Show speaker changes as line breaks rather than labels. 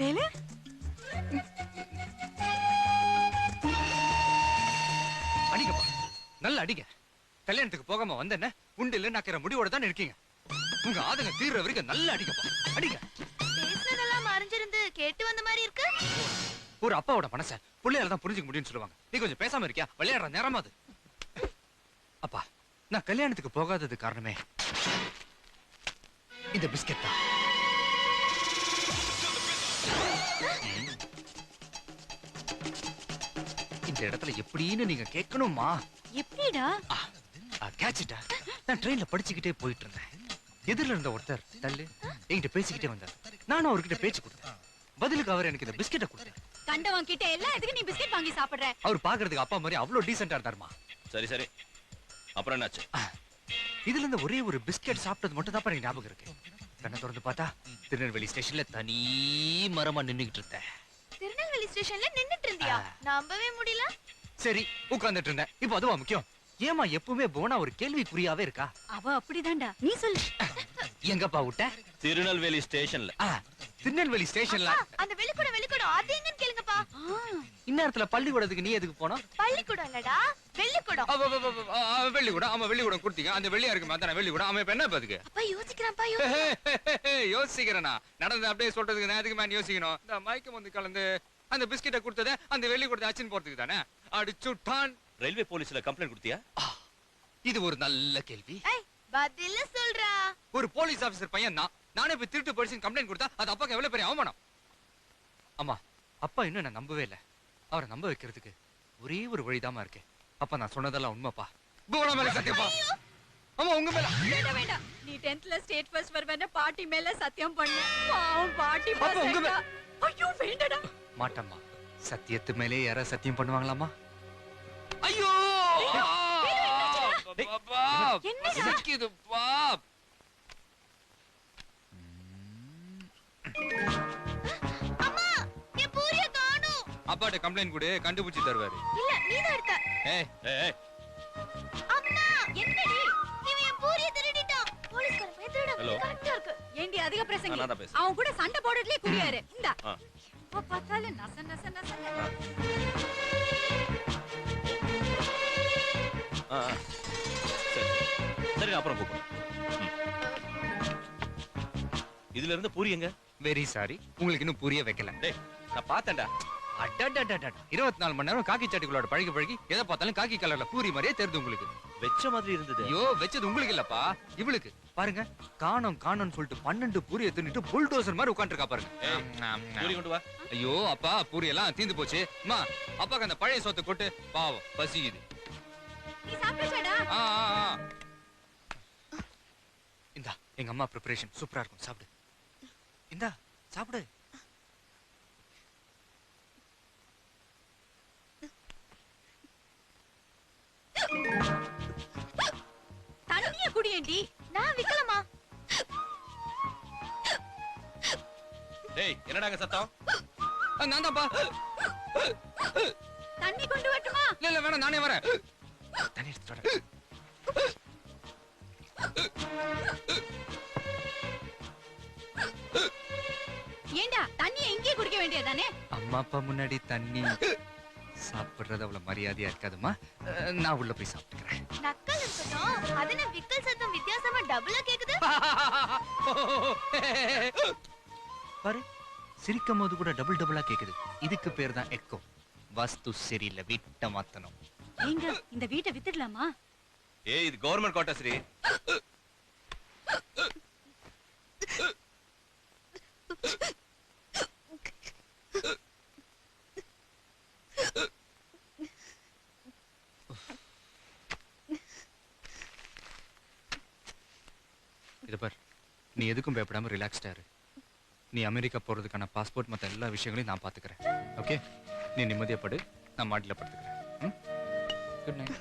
வேலு
அடிங்கப்பா, நல்லா அடிங்க. கல்யாணத்துக்கு போகாம வந்தேன்ன உண்டு இல்ல நக்கிற முடிவோட தான் இருக்கீங்க. உங்க ஆதங்க தீர்ற வரைக்கும் நல்லா அடிங்கப்பா, அடிங்க.
பேசுனதெல்லாம் மறைஞ்சிருந்து கேட்டு வந்த மாதிரி இருக்கு.
ஒரு அப்பாவோட மனச பிள்ளையால தான் புரிஞ்சுக்க முடியும்னு சொல்லுவாங்க. நீ கொஞ்சம் பேசாம இருக்கியா? விளையாடுற நேரமா அது. அப்பா, நான் கல்யாணத்துக்கு போகாதது காரணமே இந்த பிஸ்கெட் தான். இந்த இடத்துல எப்படின்னு நீங்க கேட்கணுமா?
எப்படிடா?
கேட்சிட்டா. நான் ட்ரெயின்ல படிச்சுக்கிட்டே போயிட்டு இருந்தேன். எதிரில இருந்த ஒருத்தர் தள்ளு என்கிட்ட பேசிக்கிட்டே வந்தார். நானும் அவர்கிட்ட பேச்சு கொடுத்தேன். பதிலுக்கு அவர் எனக்கு இந்த பிஸ்கெட்டை கொடுத்தார்.
கண்டவன் கிட்ட எல்லாம் எதுக்கு நீ பிஸ்கெட் வாங்கி சாப்பிடுற?
அவர் பாக்குறதுக்கு அப்பா மாதிரி அவ்வளவு டீசென்டா இருந்தாருமா.
சரி சரி, அப்புறம் என்னாச்சு?
இதுல இருந்து ஒரே ஒரு பிஸ்கெட் சாப்பிட்டது மட்டும் தான் எனக்கு ஞாபகம் இருக்கு. கண்ணை திறந்து பார்த்தா திருநெல்வேலி ஸ்டேஷன்ல தனி மரமா நின்னுகிட்டு இருந்தேன்.
திருநெல்வேலி ஸ்டேஷன்ல நின்னுட்டு இருந்தியா? நம்பவே முடியல.
சரி, உட்கார்ந்துட்டு இருந்தேன். இப்போ அதுவா முக்கியம்? ஏமா எப்பவுமே போனா ஒரு கேள்விக்குறியாவே இருக்கா?
அவ அப்படிதான்டா. நீ சொல்லு.
எங்கப்பா விட்ட?
திருநெல்வேலி ஸ்டேஷன்ல.
திருநெல்வேலி ஸ்டேஷன்ல
அந்த வெளிக்கூடம் அது எங்கன்னு கேளுங்கப்பா.
இந்நேரத்துல பள்ளிக்கூடத்துக்கு நீ எதுக்கு போனோம்?
பள்ளிக்கூடம் இல்லடா, வெள்ளிக்கூடம்.
வெள்ளிக்கூடம். ஆமா, வெள்ளிக்கூடம் கொடுத்தீங்க. அந்த வெள்ளியா இருக்கு மாத்தான வெள்ளிக்கூடம். அவன் இப்ப என்ன பாத்துக்கு?
அப்பா யோசிக்கிறான்ப்பா.
யோசிக்கிறேனா? நடந்து அப்படியே சொல்றதுக்கு நான் எதுக்கு மேன் யோசிக்கணும்? இந்த மயக்கம் வந்து கலந்து அந்த பிஸ்கெட்டை கொடுத்தத அந்த வெள்ளிக்கூடத்தை அச்சின் போறதுக்கு தானே. அடிச்சுட்டான்.
ரயில்வே போலீஸ்ல கம்ப்ளைண்ட் கொடுத்தியா?
இது ஒரு நல்ல கேள்வி.
பதில சொல்றா.
ஒரு போலீஸ் ஆபீசர் பையன் தான். நானே போய் திருட்டு போலீஸ் கம்ப்ளைண்ட் கொடுத்தா அது அப்பாக்கு எவ்வளவு பெரிய அவமானம். அம்மா, அப்பா இன்னும் நான் நம்பவே இல்லை. அவரை நம்ப வைக்கிறதுக்கு ஒரே ஒரு வழிதாமா இருக்கு. அப்பா நான் சொன்னதெல்லாம் உண்மைப்பா. கோலா மேல சத்தியப்பா. அம்மா உங்க மேல.
வேண்டாம் வேண்டாம். நீ 10th ஸ்டேட் ஃபர்ஸ்ட் வருவேன்னு பாட்டி மேல சத்தியம் பண்ணு. பாவம் பாட்டி
அப்பா உங்க மேல.
ஐயோ வேண்டடா.
மாட்டம்மா. சத்தியத்து மேலே யாரா சத்தியம் பண்ணுவாங்களாமா? ஐயோ! பாப்பா! சிக்கிதுப்பா.
அம்மா, என் பூரிய காணோம்.
அப்பாட்ட கம்ப்ளைண்ட் கொடு, கண்டுபிடிச்சு தருவாரு.
இல்ல, நீதான் எடுத்த.
ஏய் ஏய்,
அம்மா, என்னடி? இவன் என் பூரிய திருடிட்டான். போலீஸ்காரன் போய் திருடாம கரெக்ட்டா இருக்கு.
ஏண்டி அதிக பிரசங்கி?
நான் தான் பேசுறேன்.
அவன் கூட சண்டை போடுறதுலயே குறியாரு. இந்தா.
ஆ.
அப்ப பார்த்தால நச நச நச.
சரி சரி, அப்புறம் கூப்பிடு. இதுல இருந்து பூரி எங்க?
வெரி சாரி, உங்களுக்கு இன்னும் புரிய வைக்கல.
டேய், நான் பார்த்தேன்டா.
24 மணி நேரம் காக்கி சட்டிகளோட பழகி எதை பார்த்தாலும் காக்கி கலர்ல பூரி மாதிரியே தெரியுது உங்களுக்கு.
வெச்ச மாதிரி இருந்தது.
ஐயோ, வெச்சது உங்களுக்கு இல்லப்பா, இவளுக்கு. பாருங்க, காணோம்னு சொல்லிட்டு 12 பூரியை தின்னுட்டு புல்டோசர் மாதிரி உட்கார்ந்துருக்கா பாருங்க.
பூரி கொண்டு வா.
ஐயோ அப்பா, பூரி எல்லாம் தீந்து போச்சு. அம்மா, அப்பாக்கு அந்த பழைய சோத்தை கொட்டு, பாவம் பசிக்குது.
நீ சாப்பிடுடா.
இந்தா, எங்க அம்மா ப்ரிப்பரேஷன் சூப்பரா இருக்கும், சாப்பிடு. இந்தா சாப்பிடு.
தண்ணிய குடியேண்டி.
நான் விக்கலமா.
டேய், என்னடாங்க சத்தம்?
நான் தான்ப்பா.
தண்ணி கொண்டு வரட்டுமா?
இல்ல வேணாம், நானே வரேன். தண்ணி எடுத்துட்டு வரேன்.
ஏண்டா தண்ணி எங்கே குடிக்க வேண்டியதானே?
அம்மா அப்பா முன்னாடி தண்ணி சாப்பிடுறது அவ்வளவு மரியாதையா இருக்காதுமா. நான் உள்ள போய் சாப்பிட்டுக்கிறேன்.
நக்கல் இருக்கட்டும், அதுன விக்கல் சத்தம் வித்தியாசமா டபுளா கேக்குது.
பாரு, சிரிக்கும் போது கூட டபுளா கேக்குது. இதுக்கு பேர் தான் எக்கோ. வாஸ்து சரியில்லை, வீட்டை மாத்தணும்.
எங்க இந்த வீட்டை வித்துடலாமா?
ஏய், இது கவர்மெண்ட் குவார்டர்ஸ்ரி.
இது பார், நீ எதுக்கும் பயப்படாம ரிலாக்ஸ்டா இரு. நீ அமெரிக்கா போறதுக்கான பாஸ்போர்ட் மத்த எல்லா விஷயங்களையும் நான் பாத்துக்கிறேன். ஓகே, நீ நிம்மதியா படு, நான் மாடியில படுத்துக்கிறேன். Good night.